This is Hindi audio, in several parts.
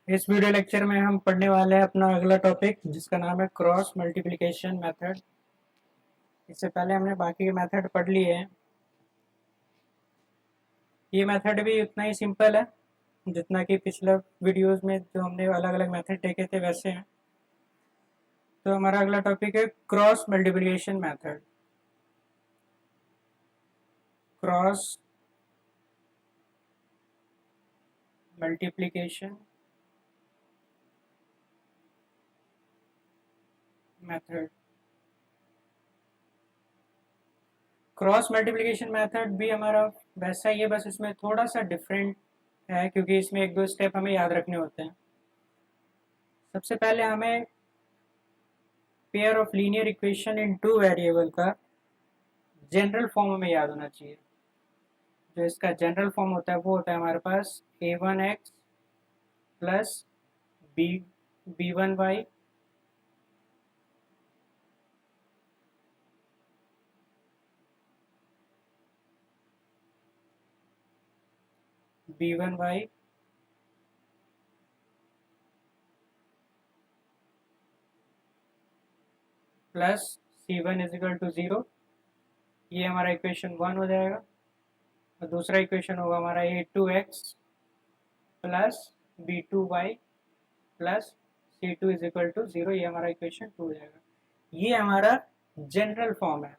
इस वीडियो लेक्चर में हम पढ़ने वाले हैं अपना अगला टॉपिक जिसका नाम है क्रॉस मल्टीप्लिकेशन मेथड। इससे पहले हमने बाकी के मेथड पढ़ लिए हैं। ये मेथड भी उतना ही सिंपल है जितना कि पिछले वीडियोस में जो हमने अलग अलग मेथड देखे थे वैसे हैं। तो हमारा अगला टॉपिक है cross multiplication method. Cross multiplication method. Cross multiplication method भी हमारा वैसा ही है, बस इसमें थोड़ा सा डिफरेंट है क्योंकि इसमें एक दो स्टेप हमें याद रखने होते हैं। सबसे पहले हमें pair of linear equation in two variable का जनरल फॉर्म हमें याद होना चाहिए। जो इसका जनरल फॉर्म होता है वो होता है हमारे पास a1x plus b1y b1y plus c1 is equal to 0। ये हमारा इक्वेशन 1 हो जाएगा। और दूसरा इक्वेशन होगा हमारा a2x plus b2y plus c2 is equal to 0। ये हमारा इक्वेशन 2 हो जाएगा। ये हमारा जनरल फॉर्म है,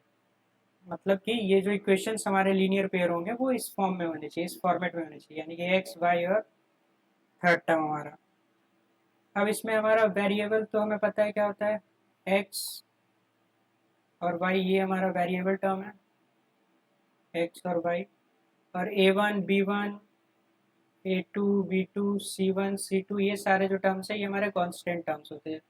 मतलब कि ये जो इक्वेशंस हमारे लीनियर पेयर होंगे वो इस फॉर्म में होने चाहिए, इस फॉर्मेट में होने चाहिए, यानी कि एक्स वाई और थर्ड टर्म हमारा। अब इसमें हमारा वेरिएबल तो हमें पता है क्या होता है, एक्स और वाई। ये हमारा वेरिएबल टर्म है एक्स और वाई। और a1 b1 a2 b2 c1 c2 ये सारे जो टर्म्स है ये हमारे कांस्टेंट टर्म्स होते हैं,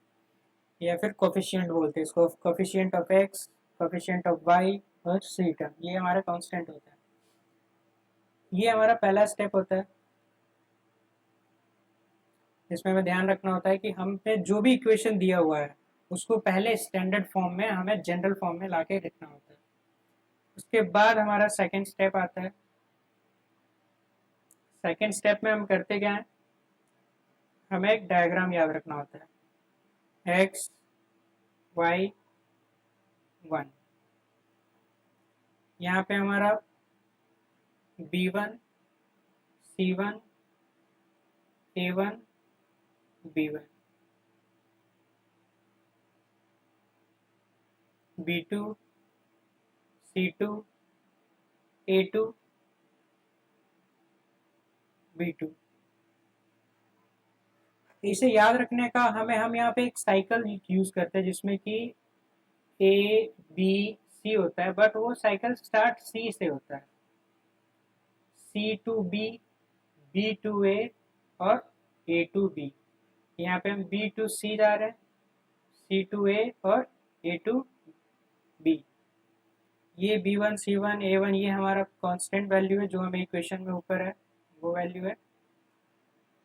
या फिर कोफिशिएंट बोलते हैं इसको। Coefficient of x, coefficient of y और सी टर्म ये हमारे कांस्टेंट होते हैं। ये हमारा पहला स्टेप होता है। इसमें हमें ध्यान रखना होता है कि हमने जो भी इक्वेशन दिया हुआ है उसको पहले स्टैंडर्ड फॉर्म में हमें जनरल फॉर्म में लाके लिखना होता है। उसके बाद हमारा सेकंड स्टेप आता है। सेकंड स्टेप में हम करते क्या है, हमें एक डायग्राम याद रखना होता है एक्स वाई 1। यहाँ पे हमारा b1 c1 a1 b1 b2 c2 a2 b2। इसे याद रखने का हम यहाँ पे एक साइकिल यूज करते हैं जिसमें कि ए बी सी होता है, बट वो साइकिल स्टार्ट सी से होता है। सी टू बी टू ए और ए टू बी। यहाँ पे हम बी टू सी जा रहे हैं, सी टू ए और ए टू बी। ये बी1 सी1 ए1 ये हमारा कांस्टेंट वैल्यू है जो हमें इक्वेशन में ऊपर है, वो वैल्यू है।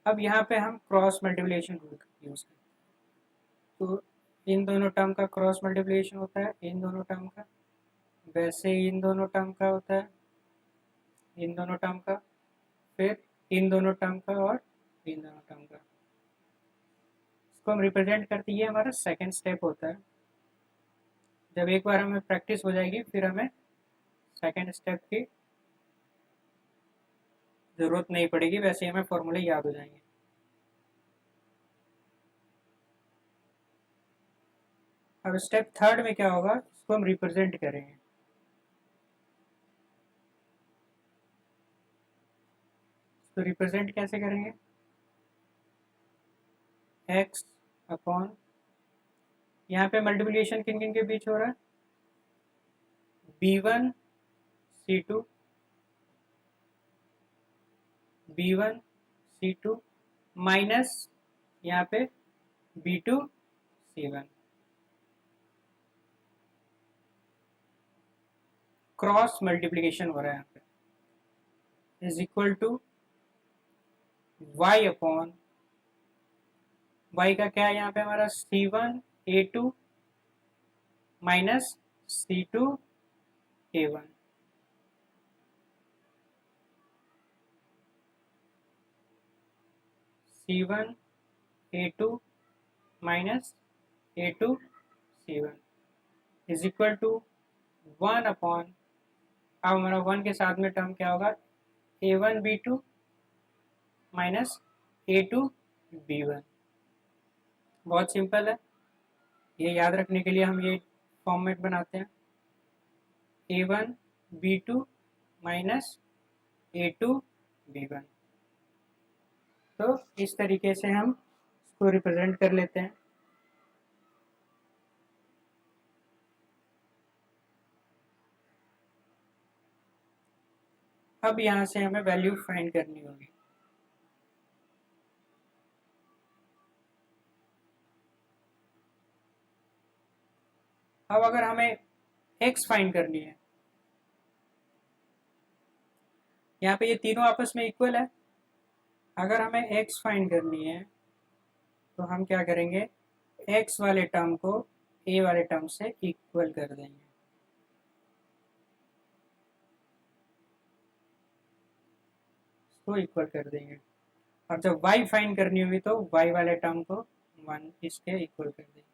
अब यहाँ पे हम क्रॉस मल्टीप्लिकेशन रूल यूज करते हैं। तो इन दोनों टर्म का क्रॉस मल्टीप्लिकेशन होता है, इन दोनों टर्म का, वैसे इन दोनों टर्म का होता है, इन दोनों टर्म का, फिर इन दोनों टर्म का और इन दोनों टर्म का। इसको हम रिप्रेजेंट करते हैं, हमारा सेकंड स्टेप होता है। जब एक बार हमें प्रैक्टिस हो जाएगी फिर हमें सेकंड स्टेप की ज़रूरत नहीं पड़ेगी, वैसे हमें फॉर्मूले याद हो जाएंगे। अब स्टेप थर्ड में क्या होगा, इसको हम रिप्रेजेंट करेंगे। तो रिप्रेजेंट कैसे करेंगे, x अपॉन, यहाँ पे मल्टीप्लिकेशन किन किन के बीच हो रहा है, b1 c2 b1 c2 minus यहाँ पे b2 c1। क्रॉस मल्टीप्लिकेशन हो रहा है यहाँ पे, is equal to y upon, y का क्या है यहाँ पे हमारा c1 a2 minus c2 a1। c1 A2 minus A2 C1 is equal to 1 upon, अब हमारा 1 के साथ में टर्म क्या होगा, A1 B2 minus A2 B1। बहुत सिंपल है, ये याद रखने के लिए हम ये फॉर्मेट बनाते हैं, A1 B2 minus A2 B1। तो इस तरीके से हम इसको रिप्रेजेंट कर लेते हैं। अब यहाँ से हमें वैल्यू फाइंड करनी होगी। अब अगर हमें x फाइंड करनी है, यहाँ पे ये तीनों आपस में इक्वल है, अगर हमें x फाइंड करनी है तो हम क्या करेंगे, x वाले टर्म को a वाले टर्म से इक्वल कर देंगे। इसको इक्वल कर देंगे, और जब y फाइंड करनी होगी तो y वाले टर्म को 1 इसके इक्वल कर देंगे।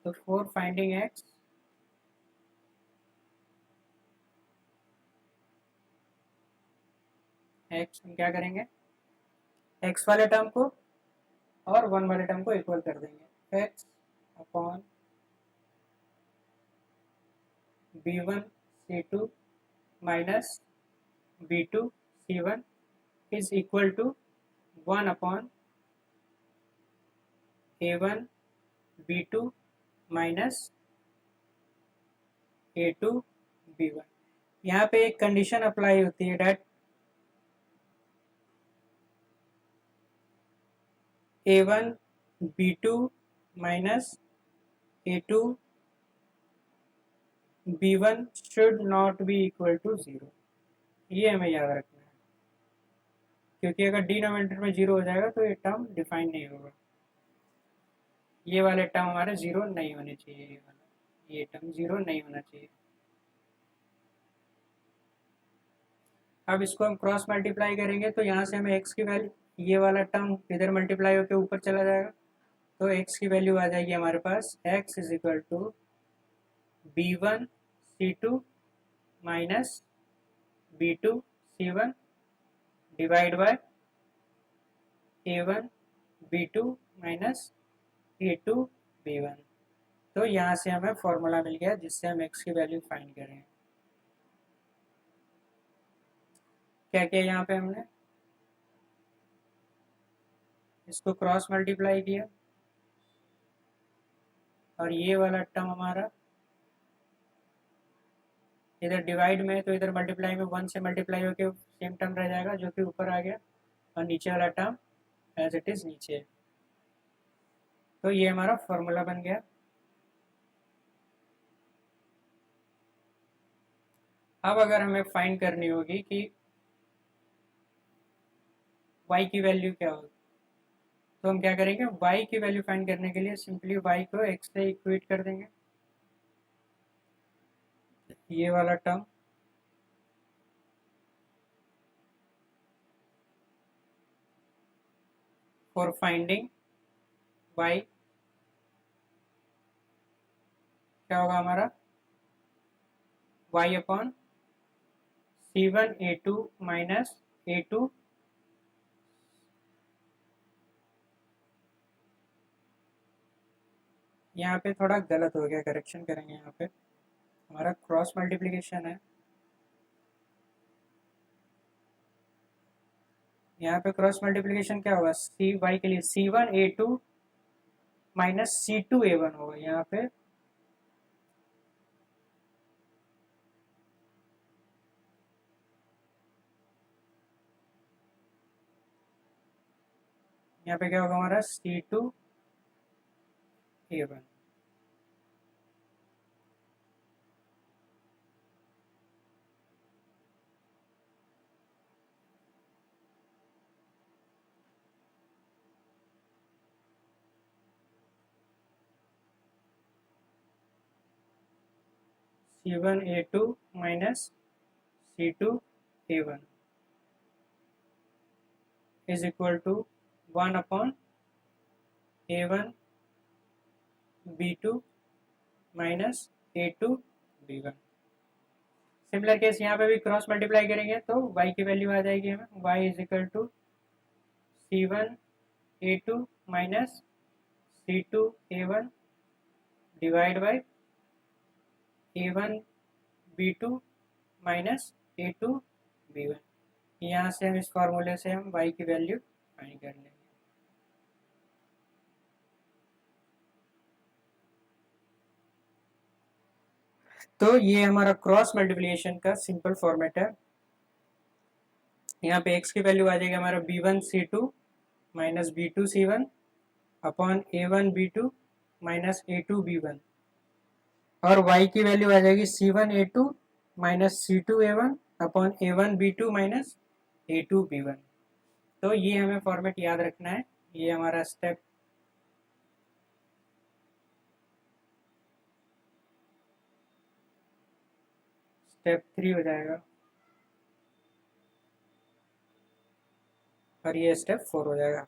तो फॉर फाइंडिंग x, हम क्या करेंगे, x वाले टर्म को और 1 वाले टर्म को इक्वल कर देंगे। x upon B1 C2 minus B2 C1 is equal to 1 upon A1 B2 minus A2 B1। यहाँ पे एक कंडीशन अप्लाई होती है, det A1 B2 minus A2 B1 should not be equal to 0। ये हमें याद रखना है, क्योंकि अगर डिनोमिनेटर में 0 हो जाएगा तो ये टर्म डिफाइन नहीं होगा। ये वाले टर्म हमारे 0 नहीं होने चाहिए, ये टर्म 0 नहीं होना चाहिए। अब इसको हम क्रॉस मल्टीप्लाई करेंगे तो यहाँ से हमें x की वैल्यू, ये वाला टर्म इधर मल्टीप्लाई होकर ऊपर चला जाएगा, तो x की वैल्यू आ जाएगी हमारे पास, x is equal to B1 C2 minus B2 C1 divide by A1 B2 minus A2 B1। तो यहाँ से हमें फॉर्मूला मिल गया जिससे हम x की वैल्यू फाइंड करें। क्या किया यहाँ पे हमने, इसको क्रॉस मल्टीप्लाई किया, और ये वाला टर्म हमारा इधर डिवाइड में है तो इधर मल्टीप्लाई में 1 से मल्टीप्लाई होकर सेम टर्म रह जाएगा जो कि ऊपर आ गया, और नीचे वाला टर्म एज इट इज नीचे है। तो ये हमारा फॉर्मूला बन गया। अब अगर हमें फाइंड करनी होगी कि y की वैल्यू क्या होगी, तो हम क्या करेंगे, y की वैल्यू फाइंड करने के लिए सिंपली y को x से इक्वेट कर देंगे, ये वाला टर्म फॉर फाइंडिंग y क्या होगा हमारा, y upon C1 A2 minus A2 यहाँ पे थोड़ा गलत हो गया, करेक्शन करेंगे। यहाँ पे हमारा क्रॉस मल्टीप्लिकेशन है, यहाँ पे क्रॉस मल्टीप्लिकेशन क्या होगा, सी वाई के लिए C1 A2 minus C2 A1 होगा। यहाँ पे क्या होगा हमारा C2 A1। C1 A2 minus C2 A1 is equal to 1 upon A1 B2 minus A2 B1। Similar case यहाँ पे भी क्रॉस मल्टीप्लाई करेंगे तो y की वैल्यू आ जाएगी हमें y is equal to C1 A2 minus C2 A1 divide by A1 B2 minus A2 B1। यहाँ से हम इस फार्मूले से हम y की वैल्यू फाइंड कर लेंगे। तो ये हमारा क्रॉस मल्टीप्लिकेशन का सिंपल फॉर्मेट है। यहाँ पे x की वैल्यू आ जाएगी हमारा B1 C2 minus B2 C1 upon A1 B2 minus A2 B1 और y की वैल्यू आ जाएगी C1 A2 minus C2 A1 upon A1 B2 minus A2 B1। तो ये हमें फॉर्मेट याद रखना है। ये हमारा स्टेप स्टेप 3 हो जाएगा और ये स्टेप 4 हो जाएगा।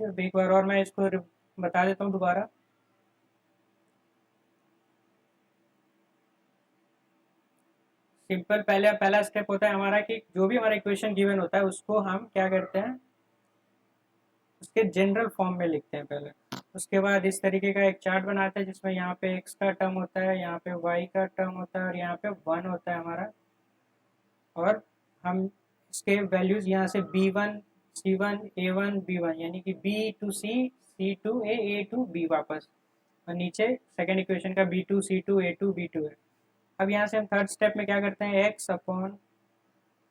एक बार और मैं इसको बता देता हूँ दोबारा। सिंपल पहला स्टेप होता है हमारा कि जो भी हमारा इक्वेशन गिवन होता है उसको हम क्या करते हैं, उसके जनरल फॉर्म में लिखते हैं पहले। उसके बाद इस तरीके का एक चार्ट बनाते हैं जिसमें यहाँ पे x का टर्म होता है, यहाँ पे y का टर्म होता है और यहाँ पे 1 होता है हमारा। और हम इसके वैल्यूज यहाँ से B1 C1 A1 B1 यानी कि B to C C to A to B वापस, और नीचे सेकेंड इक्वेशन का B2 C2 A2 B2 है। अब यहाँ से हम थर्ड स्टेप में क्या करते हैं, x अपॉन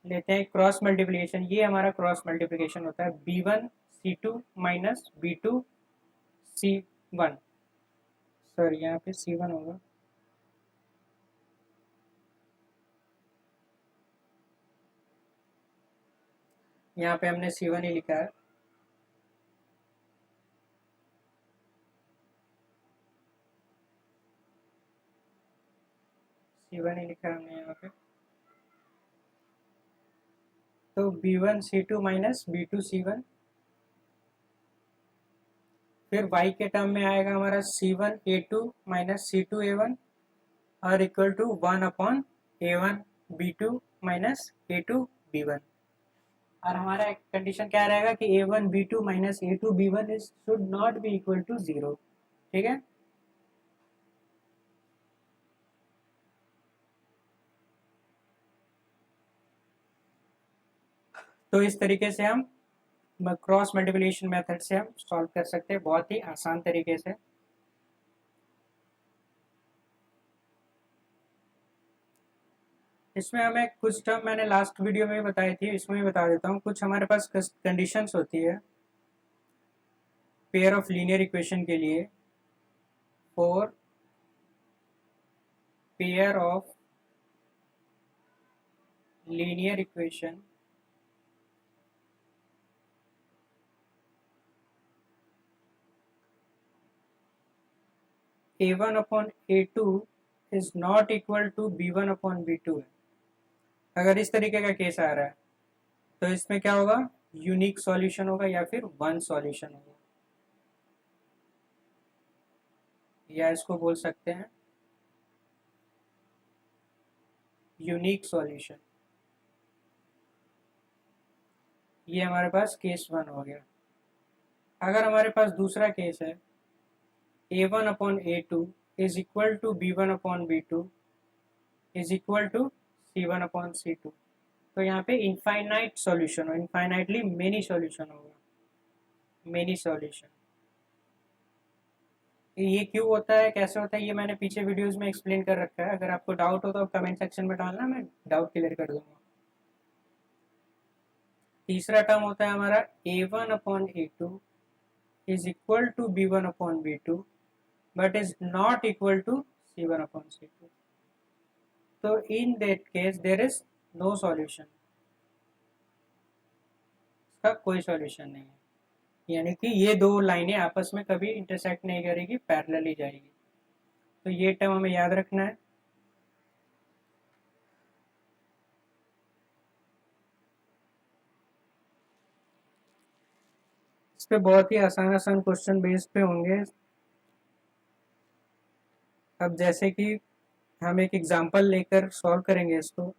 लेते हैं क्रॉस मल्टीप्लिकेशन। ये हमारा क्रॉस मल्टीप्लिकेशन होता है B1 C2 minus B2 C1, sorry यहाँ पे C1 होगा। यहाँ पे हमने C1 ही लिखा है। C1 ही लिखा है हमने यहाँ पे। तो B1 C2 minus B2 C1, फिर y के टर्म में आएगा हमारा C1 A2 minus C2 A1 और equal to 1 upon A1 B2 minus A2 B1। और हमारा कंडीशन क्या रहेगा कि A1 B2 minus A2 B1 is should not be equal to 0। ठीक है, तो इस तरीके से हम क्रॉस मल्टीप्लिकेशन मेथड से हम सॉल्व कर सकते हैं बहुत ही आसान तरीके से। इसमें हमें कुछ टर्म मैंने लास्ट वीडियो में बताई थी, इसमें भी बता देता हूँ। कुछ हमारे पास कंडीशंस होती है पेयर ऑफ लीनियर इक्वेशन के लिए। For pair of linear equation A1 upon A2 is not equal to B1 upon B2 है। अगर इस तरीके का केस आ रहा है तो इसमें क्या होगा, यूनिक सॉल्यूशन होगा या फिर वन सॉल्यूशन होगा, या इसको बोल सकते हैं यूनिक सॉल्यूशन। ये हमारे पास केस 1 हो गया। अगर हमारे पास दूसरा केस है A1 upon A2 is equal to B1 upon B2 is equal to C1 upon C2, तो यहाँ पे इनफाइनाइट सॉल्यूशन हो, इनफाइनाइटली मेनी सॉल्यूशन होगा, मेनी सॉल्यूशन। ये क्यों होता है, कैसे होता है, ये मैंने पीछे वीडियोस में एक्सप्लेन कर रखा है। अगर आपको डाउट हो तो आप कमेंट सेक्शन में डालना, मैं डाउट क्लियर कर दूंगा। तीसरा टर्म होता है हमारा A1 upon A2 is equal to B1 upon B2 but is not equal to C1 upon C2। तो in that case there is no solution, इसका कोई सॉल्यूशन नहीं है, यानी कि ये दो लाइनें आपस में कभी इंटरसेक्ट नहीं करेगी, पैरेलल ही जाएगी। तो ये टर्म हमें याद रखना है। इस पे बहुत ही आसान आसान क्वेश्चन बेस पे होंगे। अब जैसे कि हम एक एग्जांपल लेकर सॉल्व करेंगे इसको।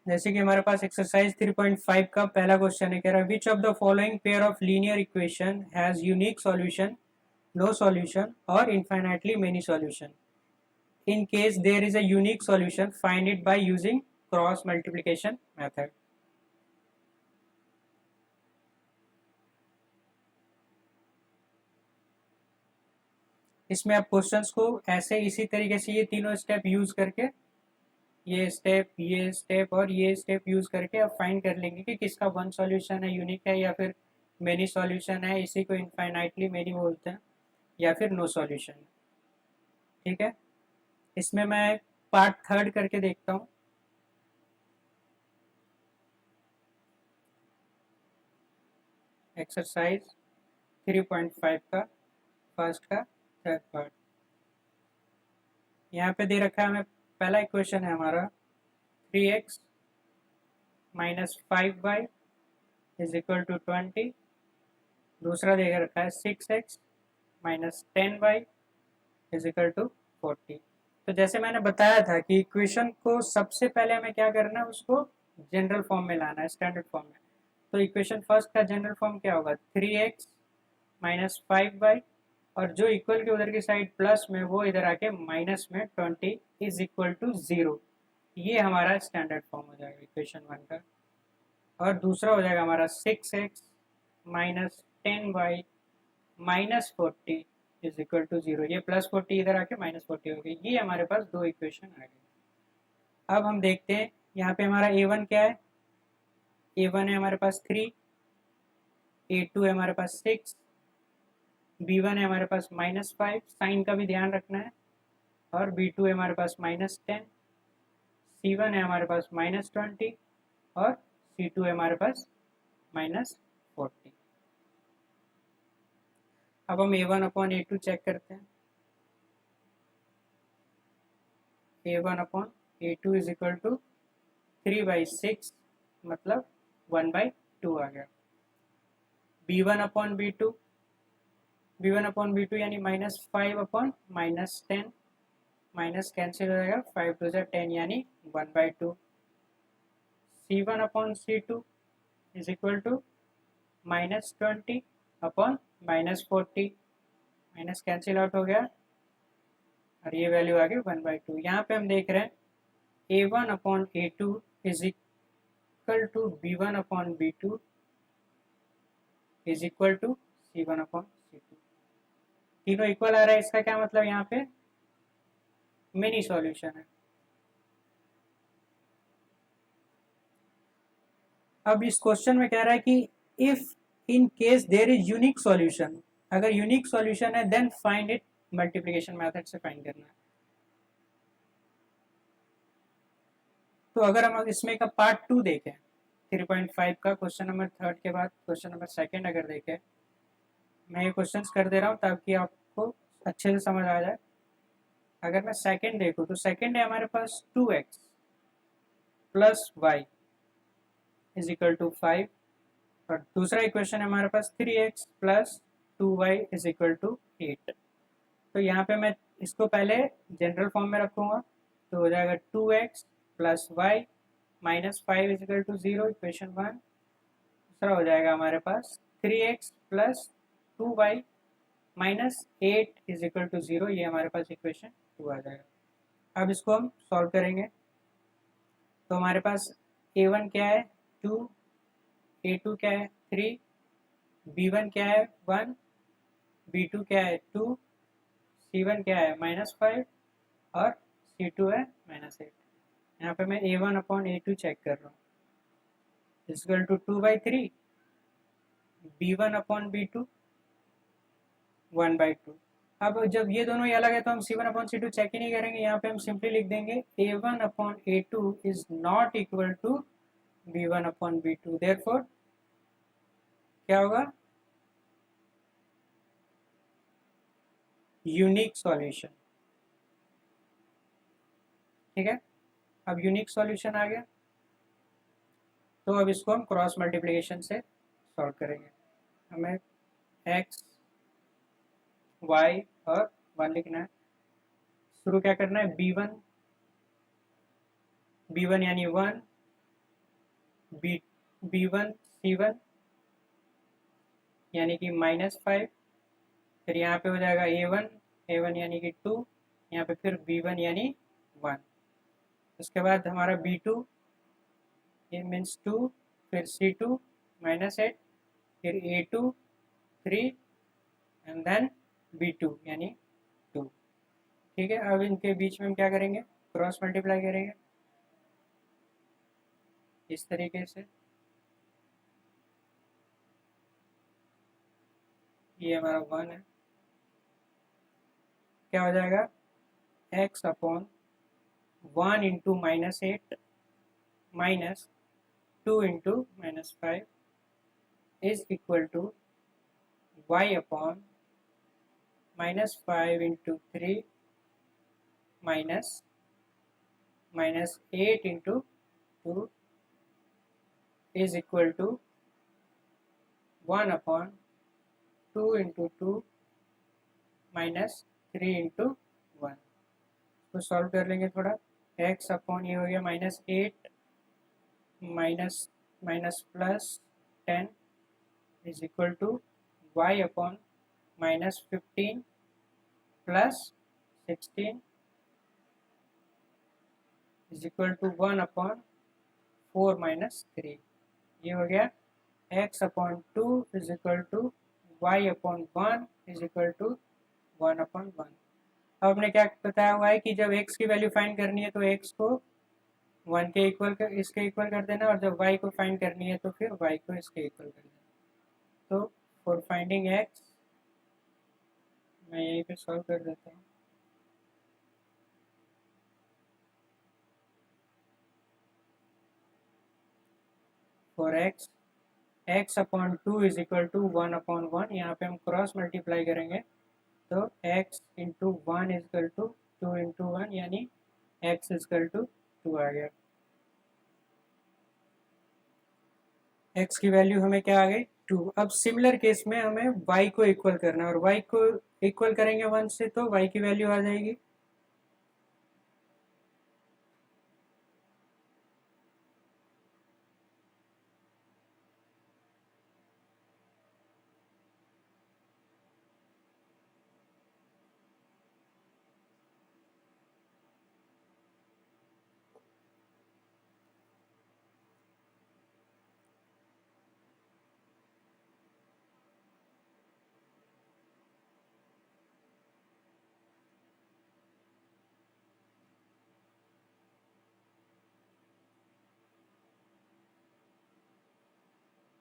जैसे कि हमारे पास एक्सरसाइज 3.5 का पहला क्वेश्चन है, कह रहा है which of the following pair of linear equation has unique solution, no solution और infinitely many solution. In case there is a unique solution find it by using cross multiplication method. इसमें आप क्वेश्चंस को ऐसे इसी तरीके से ये तीनों स्टेप यूज करके, ये स्टेप और ये स्टेप यूज करके आप फाइंड कर लेंगे कि किसका वन सॉल्यूशन है, यूनिक है, या फिर मेनी सॉल्यूशन है, इसी को इनफाइनाइटली मेनी बोलते हैं, या फिर नो सॉल्यूशन है। ठीक है, इसमें मैं पार्ट थर्ड करके देखता हूँ। एक्सरसाइज 3.5 का फर्स्ट का थर्ड पार्ट यहाँ पे दे रखा है हमें। पहला इक्वेशन है हमारा 3x minus 5y is equal to 20। दूसरा दे रखा है 6x minus 10y is equal to 40। तो जैसे मैंने बताया था कि इक्वेशन को सबसे पहले हमें क्या करना है, उसको जनरल फॉर्म में लाना है, स्टैंडर्ड फॉर्म में। तो इक्वेशन फर्स्ट का जनरल फॉर्म क्या होगा, 3x माइनस 5y, और जो इक्वल के उधर की साइड प्लस में, वो इधर आके माइनस में 20 इज इक्वल टू 0। ये हमारा स्टैंडर्ड फॉर्म हो जाएगा इक्वेशन वन का। और दूसरा हो जाएगा हमारा 6x minus 10y minus 40 is equal to 0। ये प्लस 40 इधर आके माइनस 40 हो गई। ये हमारे पास दो इक्वेशन आ गए। अब हम देखते हैं यहाँ पे हमारा a1 क्या है। a1 है हमारे पास 3, a2 है हमारे पास 6, b1 है हमारे पास माइनस 5, साइन का भी ध्यान रखना है, और b2 है हमारे पास माइनस 10, c1 है हमारे पास माइनस 20, और c2 है हमारे पास माइनस 40। अब हम a1 अपॉन a2 चेक करते हैं। a1 upon a2 is equal to 3/6, मतलब 1/2 आ गया। b1 अपॉन b2 यानी minus 5 upon minus 10, minus cancel हो जाएगा, 5 टू 10 यानी 1/2। c1 upon c2 is equal to minus 20 upon minus 40, minus cancel out हो गया, और ये वैल्यू आ गई 1/2। यहाँ पे हम देख रहे हैं a1 upon a2 is equal to b1 upon b2 is equal to c1 upon c2। तीनों इक्वल आ रहा है, इसका क्या मतलब, यहाँ पे मिनी सॉल्यूशन है। अब इस क्वेश्चन में कह रहा है कि if in case there is unique solution, अगर यूनिक सॉल्यूशन है then find it multiplication method से फाइंड करना है। तो अगर हम इसमें का पार्ट 2 देखें, 3.5 का क्वेश्चन नंबर थर्ड के बाद क्वेश्चन नंबर सेकंड अगर देखें, मैं ये क्वेश्चंस कर दे रहा हूँ ताकि आपको अच्छे से समझ आ जाए। अगर मैं सेकंड देखूँ तो सेकंड है हमारे पास 2x plus y is equal to 5, और दूसरा इक्वेशन है हमारे पास 3x plus 2y is equal to 8। तो यहाँ पे मैं इसको पहले जनरल फॉर्म में रखूँगा, तो हो जाएगा 2x plus y minus 5 is equal to 0, equation one. दूसरा हो जाएगा हमारे पास 3x plus 2y minus 8 is equal to 0, ये हमारे पास इक्वेशन टू आ जाएगा। अब इसको हम सॉल्व करेंगे। तो हमारे पास a1 क्या है 2, a2 क्या है 3, b1 क्या है 1, b2 क्या है 2, c1 क्या है माइनस 5, और c2 है माइनस 8। यहाँ पे मैं a1 अपॉन a2 चेक कर रहा हूँ, इक्वल टू 2/3, b1/b2 1/2। अब जब ये दोनों ही अलग है तो हम c1/c2 चेक ही नहीं करेंगे, यहाँ पे हम सिंपली लिख देंगे a1/a2 is not equal to b1/b2। Therefore क्या होगा, यूनिक सॉल्यूशन। ठीक है, अब यूनिक सॉल्यूशन आ गया, तो अब इसको हम क्रॉस मल्टीप्लिकेशन से सॉल्व करेंगे। हमें x y और 1 लिखना है। शुरू क्या करना है, b1 यानी 1, b1 c1 यानी कि -5, फिर यहाँ पे हो जाएगा a1 यानी कि 2, यहाँ पे फिर b1 यानी 1। उसके बाद हमारा b2 ये मीन्स 2, फिर c2 -8, फिर a2 3 एंड देन b2 यानी 2। ठीक है, अब इनके बीच में हम क्या करेंगे, क्रॉस मल्टीप्लाई करेंगे इस तरीके से। ये हमारा 1 है, क्या हो जाएगा, x/1 into -8 minus 2 into -5 is equal to y/-5 into 3 -8 into 2 is equal to 1/2 into 2 -3 into 1। तो सॉल्व कर लेंगे थोड़ा, x/, ये हो गया -8 minus plus 10 is equal to y/-15 plus 16 is equal to 1/4 -3। ये हो गया x/2 is equal to y/1 is equal to 1/1। अब हमने क्या बताया हुआ है कि जब x की वैल्यू फाइंड करनी है तो x को 1 के इक्वल कर, इसके इक्वल कर देना, और जब y को फाइंड करनी है तो फिर y को इसके इक्वल कर देना। तो फॉर फाइंडिंग x मैं यहीं पे सॉल्व कर देता हूँ। For x/2 is equal to 1/1, यहाँ पे हम क्रॉस मल्टीप्लाई करेंगे तो x into 1 is equal to 2 into 1 यानी x इज इक्वल टू 2 आ गया। x की वैल्यू हमें क्या आ गई, 2। अब सिमिलर केस में हमें y को इक्वल करना है, और y को इक्वल करेंगे 1 से तो y की वैल्यू आ जाएगी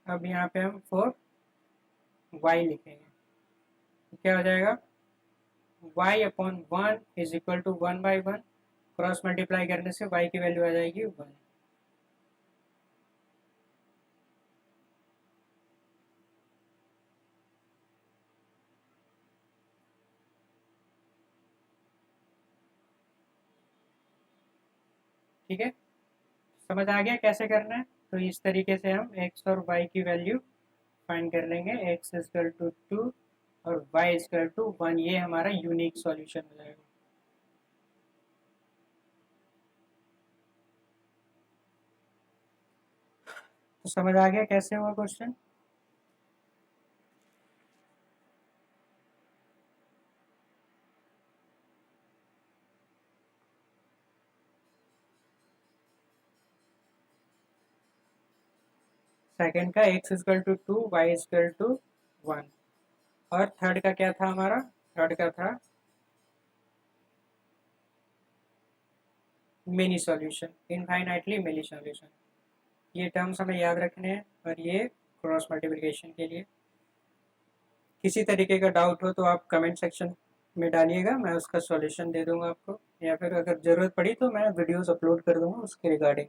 अब यहाँ पे हम फॉर y लिखेंगे तो क्या हो जाएगा, y/1 is equal to 1/1, cross multiply करने से y की वैल्यू आ जाएगी 1। ठीक है, समझ आ गया कैसे करना है। तो इस तरीके से हम x और y की वैल्यू फाइंड कर लेंगे, x इज इक्वल टू 2 और y इज इक्वल टू 1। ये हमारा यूनिक सॉल्यूशन हो जाएगा। तो समझ आ गया कैसे हुआ क्वेश्चन। सेकंड का x is equal to 2, y is equal to 1, और थर्ड का क्या था हमारा, थर्ड का था mini solution, infinitely mini solution. ये टर्म्स हमें याद रखने हैं और ये क्रॉस मल्टीप्लिकेशन के लिए। किसी तरीके का डाउट हो तो आप कमेंट सेक्शन में डालिएगा, मैं उसका सॉल्यूशन दे दूंगा आपको, या फिर अगर ज़रूरत पड़ी तो मैं वीडियोस अपलोड कर दूंगा उसके रिगार्डिंग।